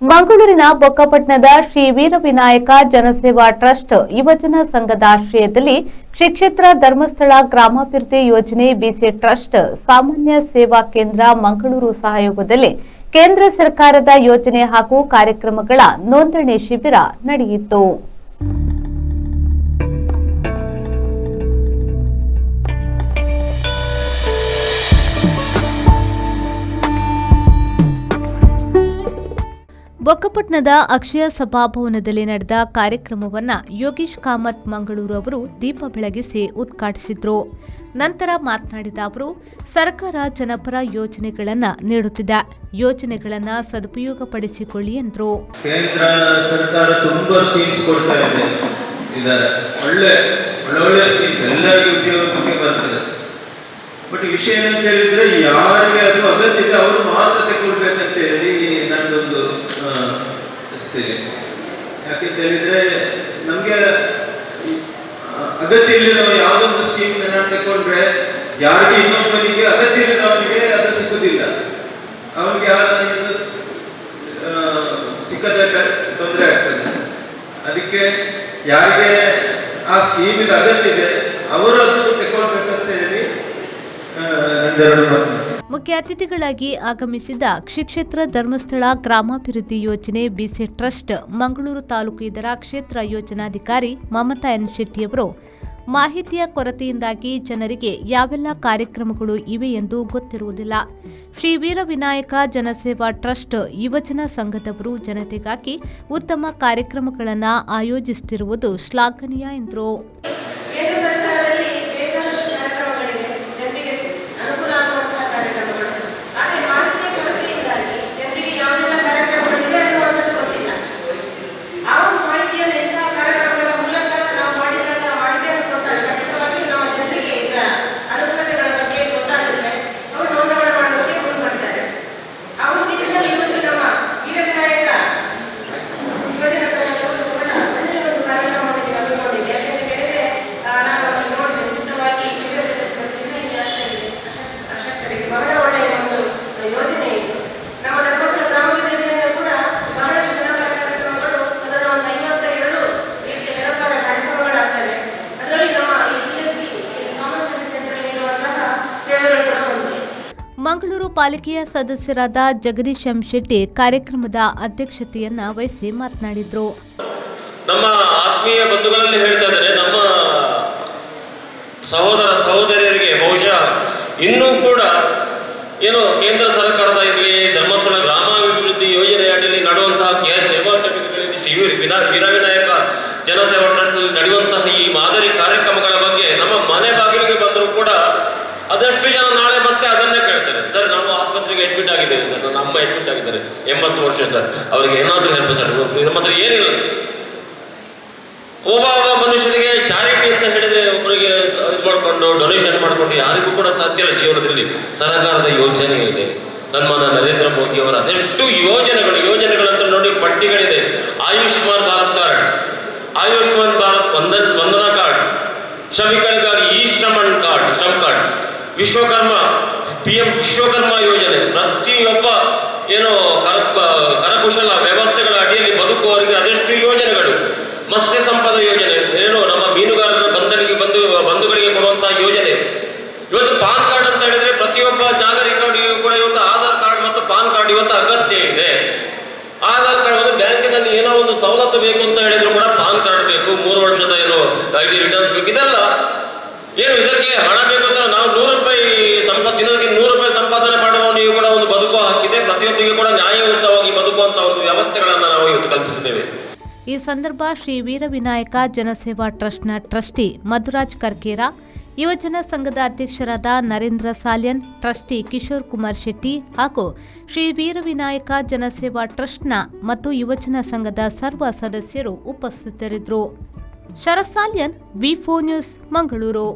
ಮಂಗಳೂರಿನ ಬೊಕ್ಕಪಟ್ಟಣದ ಶ್ರೀ ವೀರವಿನಾಯಕ ಜನಸೇವಾ ಟ್ರಸ್ಟ್ ಯುವಜನ ಸಂಘದ ಆಶ್ರಯದಲ್ಲಿ ಶ್ರೀ ಕ್ಷೇತ್ರ ಧರ್ಮಸ್ಥಳ ಗ್ರಾಮಾಭಿವೃದ್ಧಿ ಯೋಜನೆ ಬಿಸಿ ಟ್ರಸ್ಟ್ ಸಾಮಾನ್ಯ ಸೇವಾ ಕೇಂದ್ರ ಮಂಗಳೂರು ಸಹಯೋಗದಲ್ಲಿ ಕೇಂದ್ರ ಸರ್ಕಾರದ ಯೋಜನೆ ಹಾಗೂ ಕಾರ್ಯಕ್ರಮಗಳ ನೋಂದಣಿ ಶಿಬಿರ ನಡೆಯಿತು. ಬೊಕ್ಕಪಟ್ಟಣದ ಅಕ್ಷಯ ಸಭಾಭವನದಲ್ಲಿ ನಡೆದ ಕಾರ್ಯಕ್ರಮವನ್ನು ಯೋಗೀಶ್ ಕಾಮತ್ ಮಂಗಳೂರು ಅವರು ದೀಪ ಬೆಳಗಿಸಿ ಉದ್ಘಾಟಿಸಿದರು. ನಂತರ ಮಾತನಾಡಿದ ಅವರು, ಸರ್ಕಾರ ಜನಪರ ಯೋಜನೆಗಳನ್ನು ನೀಡುತ್ತಿದೆ, ಯೋಜನೆಗಳನ್ನು ಸದುಪಯೋಗಪಡಿಸಿಕೊಳ್ಳಿ ಎಂದರು. ಕೇಂದ್ರ ಸರ್ಕಾರ ತುಂಬಾ ಸ್ಕೀಮ್ಸ್ ಕೊಡ್ತಾ ಇದೆ, ಒಳ್ಳೆ ಸ್ಕೀಮ್ಸ್ ಎಲ್ಲರಿಗೂ ಉಪಯೋಗಕ್ಕೆ ಬರ್ತದೆ. ಬಟ್ ವಿಷಯ ಏನಂತ ಹೇಳಿದ್ರೆ, ಯಾರಿಗೆ ಅದು ಅಗತ್ಯ ಇದೆ ಅವರು ಮಾತ್ರ ತಗೊಳ್ಬೇಕಂತ ಹೇಳಿ ನನ್ನದೊಂದು ಯಾಕೆಂತ ಹೇಳಿದ್ರೆ, ನಮ್ಗೆ ಅಗತ್ಯ ಇಲ್ಲದ ಯಾವುದೊಂದು ಸ್ಕೀಮ್ ತಗೊಂಡ್ರೆ ಯಾರಿಗೆ ಇನ್ನೊಬ್ಬನಿಗೆ ಅಗತ್ಯ ಇಲ್ಲದವನಿಗೆ ಅದು ಸಿಗುದಿಲ್ಲ, ಅವನಿಗೆ ಸಿಕ್ಕದ ತೊಂದರೆ ಆಗ್ತದೆ. ಅದಕ್ಕೆ ಯಾರಿಗೆ ಆ ಸ್ಕೀಮಿಗೆ ಅಗತ್ಯ ಇದೆ ಅವರು ಅದು ತಗೊಳ್ಬೇಕಂತ ಹೇಳಿ ಮುಖ್ಯ ಅತಿಥಿಗಳಾಗಿ ಆಗಮಿಸಿದ ಶ್ರೀ ಕ್ಷೇತ್ರ ಧರ್ಮಸ್ಥಳ ಗ್ರಾಮಾಭಿವೃದ್ಧಿ ಯೋಜನೆ ಬಿಸಿ ಟ್ರಸ್ಟ್ ಮಂಗಳೂರು ತಾಲೂಕು ಇದರ ಕ್ಷೇತ್ರ ಯೋಜನಾಧಿಕಾರಿ ಮಮತಾ ಎನ್ ಶೆಟ್ಟಿಯವರು ಮಾಹಿತಿಯ ಕೊರತೆಯಿಂದಾಗಿ ಜನರಿಗೆ ಯಾವೆಲ್ಲ ಕಾರ್ಯಕ್ರಮಗಳು ಇವೆ ಎಂದು ಗೊತ್ತಿರುವುದಿಲ್ಲ. ಶ್ರೀ ವೀರವಿನಾಯಕ ಜನಸೇವಾ ಟ್ರಸ್ಟ್ ಯುವಜನ ಸಂಘದವರು ಜನತೆಗಾಗಿ ಉತ್ತಮ ಕಾರ್ಯಕ್ರಮಗಳನ್ನು ಆಯೋಜಿಸುತ್ತಿರುವುದು ಶ್ಲಾಘನೀಯ ಎಂದರು. ಮಂಗಳೂರು ಪಾಲಿಕೆಯ ಸದಸ್ಯರಾದ ಜಗದೀಶ್ ಎಂ ಶೆಟ್ಟಿ ಕಾರ್ಯಕ್ರಮದ ಅಧ್ಯಕ್ಷತೆಯನ್ನ ವಹಿಸಿ ಮಾತನಾಡಿದರು. ನಮ್ಮ ಆತ್ಮೀಯ ಬಂಧುಗಳಲ್ಲಿ ಹೇಳ್ತಾ ಇದ್ದಾರೆ, ನಮ್ಮ ಸಹೋದರ ಸಹೋದರಿಯರಿಗೆ ಬಹುಶಃ ಇನ್ನೂ ಕೂಡ ಏನು ಕೇಂದ್ರ ಸರ್ಕಾರದ ಇರಲಿ ಧರ್ಮಸ್ಥಳ ಗ್ರಾಮಾಭಿವೃದ್ಧಿ ಯೋಜನೆ ಅಡಿಯಲ್ಲಿ ನಡೆಯುವಂತಹ ಸೇವಾ ಚಟುವಟಿಕೆಗಳಲ್ಲಿ ಶ್ರೀ ವೀರವಿನಾಯಕ ಜನಸೇವಾ ಟ್ರಸ್ಟ್ ನಡೆಯುವಂತಹ ಈ ಮಾದರಿ ಕಾರ್ಯಕ್ರಮಗಳ ಬಗ್ಗೆ ನಮ್ಮ ಮನೆ ಬಾಗಿಲಿಗೆ ಬಂದರೂ ಕೂಡ ಅದೆಷ್ಟು ಜನ ನಾಳೆ ಮತ್ತೆ ಅದನ್ನೇ ಕೇಳ್ತಾರೆ. ಸರ್, ನಾವು ಆಸ್ಪತ್ರೆಗೆ ಅಡ್ಮಿಟ್ ಆಗಿದ್ದೇವೆ ಸರ್, ನನ್ನ ಅಮ್ಮ ಅಡ್ಮಿಟ್ ಆಗಿದ್ದಾರೆ, 80 ವರ್ಷ ಸರ್, ಅವ್ರಿಗೆ ಏನಾದರೂ ಹೆಲ್ಪ್ ಸರ್, ನಮ್ಮ ಹತ್ರ ಏನಿಲ್ಲ. ಒಬ್ಬ ಮನುಷ್ಯನಿಗೆ ಚಾರಿಟಿ ಅಂತ ಹೇಳಿದ್ರೆ ಒಬ್ಬರಿಗೆ ಇದು ಮಾಡಿಕೊಂಡು ಡೊನೇಷನ್ ಮಾಡಿಕೊಂಡು ಯಾರಿಗೂ ಕೂಡ ಸಾಧ್ಯ ಇಲ್ಲ. ಜೀವನದಲ್ಲಿ ಸರ್ಕಾರದ ಯೋಜನೆ ಇದೆ, ಸನ್ಮಾನ ನರೇಂದ್ರ ಮೋದಿ ಅವರ ಅದೆಷ್ಟು ಯೋಜನೆಗಳಂತ ನೋಡಿ ಪಟ್ಟಿಗಳಿದೆ. ಆಯುಷ್ಮಾನ್ ಭಾರತ್ ಕಾರ್ಡ್, ಆಯುಷ್ಮಾನ್ ಭಾರತ್ ವಂದನಾ ಕಾರ್ಡ್, ಶ್ರಮಿಕರಿಗಾಗಿ ಈ ಶ್ರಮ್ ಕಾರ್ಡ್, ವಿಶ್ವಕರ್ಮ PM ವಿಶ್ವಕರ್ಮ ಯೋಜನೆ, ಪ್ರತಿಯೊಬ್ಬ ಏನೋ ಕರಕುಶಲ ವ್ಯವಸ್ಥೆಗಳ ಅಡಿಯಲ್ಲಿ ಬದುಕುವವರಿಗೆ ಅದೆಷ್ಟು ಯೋಜನೆಗಳು. ಮತ್ಸ್ಯ ಸಂಪದ ಯೋಜನೆ, ಏನೋ ನಮ್ಮ ಮೀನುಗಾರರ ಬಂಧುಗಳಿಗೆ ಕೊಡುವಂತಹ ಯೋಜನೆ. ಇವತ್ತು ಪಾನ್ ಕಾರ್ಡ್ ಅಂತ ಹೇಳಿದ್ರೆ ಪ್ರತಿಯೊಬ್ಬ ನಾಗರಿಕರಿಗೂ ಕೂಡ ಇವತ್ತು ಆಧಾರ್ ಕಾರ್ಡ್ ಮತ್ತು ಪಾನ್ ಕಾರ್ಡ್ ಇವತ್ತು ಅಗತ್ಯ ಇದೆ. ಆಧಾರ್ ಕಾರ್ಡ್ ಒಂದು ಬ್ಯಾಂಕಿನಲ್ಲಿ ಏನೋ ಒಂದು ಸವಲತ್ತು ಬೇಕು ಅಂತ ಹೇಳಿದ್ರು ಕೂಡ ಪಾನ್ ಕಾರ್ಡ್ ಬೇಕು, 3 ವರ್ಷದ ಏನೋ ID ರಿಟರ್ನ್ಸ್ ಬೇಕು. ಇದೆಲ್ಲ ಏನು ಇದಕ್ಕೆ ಹಣ ಬೇಕು ಅಂತ ನಾವು ದಿನಕ್ಕೆ 100 ರೂಪಾಯಿ ಸಂಪಾದನೆ ಮಾಡುವವನಿಗೂ ಕೂಡ ಒಂದು ಬದುಕು ಹಾಕಿದೆ. ಪ್ರತಿಯೊಬ್ಬರಿಗೂ ಕೂಡ ನ್ಯಾಯಯುತವಾಗಿ ಬದುಕುವಂತಹ ಒಂದು ವ್ಯವಸ್ಥೆಗಳನ್ನು ನಾವು ಇವತ್ತು ಕಲ್ಪಿಸಿದ್ದೇವೆ. ಈ ಸಂದರ್ಭ ಶ್ರೀ ವೀರವಿನಾಯಕ ಜನಸೇವಾ ಟ್ರಸ್ಟ್ನ ಟ್ರಸ್ಟಿ ಮಧುರಾಜ್ ಕರ್ಕೇರ, ಯುವಜನ ಸಂಘದ ಅಧ್ಯಕ್ಷರಾದ ನರೇಂದ್ರ ಸಾಲ್ಯನ್, ಟ್ರಸ್ಟಿ ಕಿಶೋರ್ ಕುಮಾರ್ ಶೆಟ್ಟಿ ಹಾಗೂ ಶ್ರೀ ವೀರವಿನಾಯಕ ಜನಸೇವಾ ಟ್ರಸ್ಟ್ನ ಮತ್ತು ಯುವಜನ ಸಂಘದ ಸರ್ವ ಸದಸ್ಯರು ಉಪಸ್ಥಿತರಿದ್ದರು. ಶರತ್ ಸಾಲ್ಯನ್, V4 ನ್ಯೂಸ್, ಮಂಗಳೂರು.